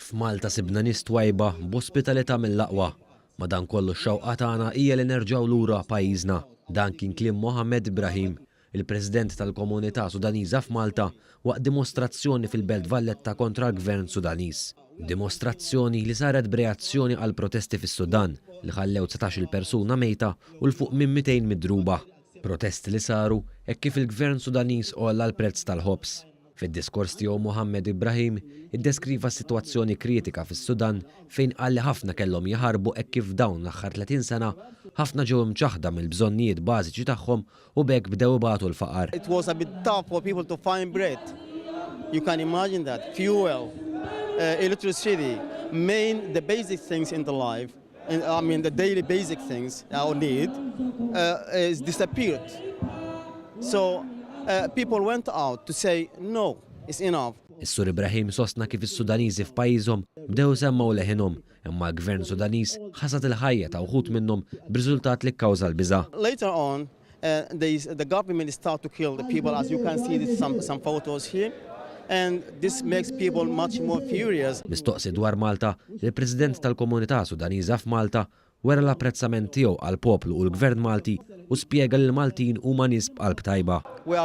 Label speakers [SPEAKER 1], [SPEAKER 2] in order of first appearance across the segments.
[SPEAKER 1] F'Malta sibna nies twajba b'ospitalità mill-aqwa. Madankollu x-xewqa tagħna hija li nerġgħu lura pajjiżna. Dan kien kliem Mohammed Ibrahim, il-President tal-Komunità Sudaniża f'Malta waqt dimostrazzjoni fil-Belt Valletta kontra l-Gvern Sudaniż. Dimostrazzjoni li saret b'reazzjoni għal protesti fis-Sudan li ħallew 19-il persuna mejta u l-fuq minn 200 midruba. Protesti li saru hekk kif il-Gvern Sudaniż għolla l-prezz tal-ħobs. Fid-diskors tiegħu Mohammed Ibrahim iddeskriva s-sitwazzjoni kritika fis-Sudan fejn qal li ħafna kellhom jaħarbu hekk kif dawn l-aħħar 30 sena ħafna ġew imċaħda mill-bżonnijiet bażiċi tagħhom u b'hekk bdew ibagħtu l-faqar.
[SPEAKER 2] It was a bit tough for people to find bread. You can imagine that. Fuel, electricity, the basic things in the life, the daily basic things our need is disappeared. So people went out to say no, it's enough.
[SPEAKER 1] Is-Sur Ibrahim sostna kif is-Sudaniżi f'pajjiżhom bdew semmaw leħinhom, imma l-Gvern Sudaniż ħasad il-ħajja ta' wħud minnhom b'riżultat li kkawża l-biża'.
[SPEAKER 2] Later on, the government started to kill the people, as you can see some photos here. And this makes people much more furious.
[SPEAKER 1] Mistoqsi dwar Malta, il-President tal-Komunità Sudaniża f'Malta wera l-apprezzament tiegħu għall poplu u l-Gvern Malti u spjega li l-Maltin huma nies b'qalb tajba.
[SPEAKER 2] We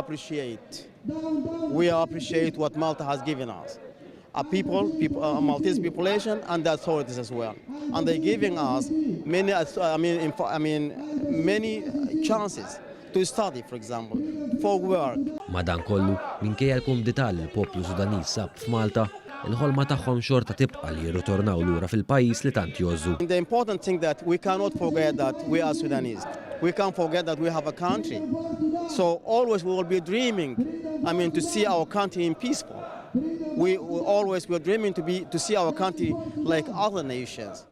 [SPEAKER 2] appreciate what Malta has given us. A Maltese population and the authorities as well. And they're giving us many chances to study, for example, for work.
[SPEAKER 1] Madankollu, minkejja l-kumdità li l-poplu Sudaniż sab f'Malta, il-ħolma tagħhom xorta tibqa' li jirritornaw lura fil-pajjiż li tant jgħożu.
[SPEAKER 2] The important thing that we cannot forget that we are Sudanese. We can't forget that we have a country. So always we will be dreaming, to see our country in peaceful. We are dreaming to see our country like other nations.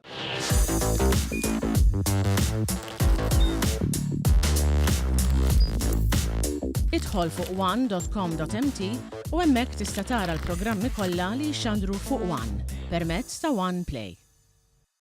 [SPEAKER 3] Idħol fuq one.com.mt u hemmhekk tista' tara l-programmi kollha li jxandru fuq One permezz ta' One Play.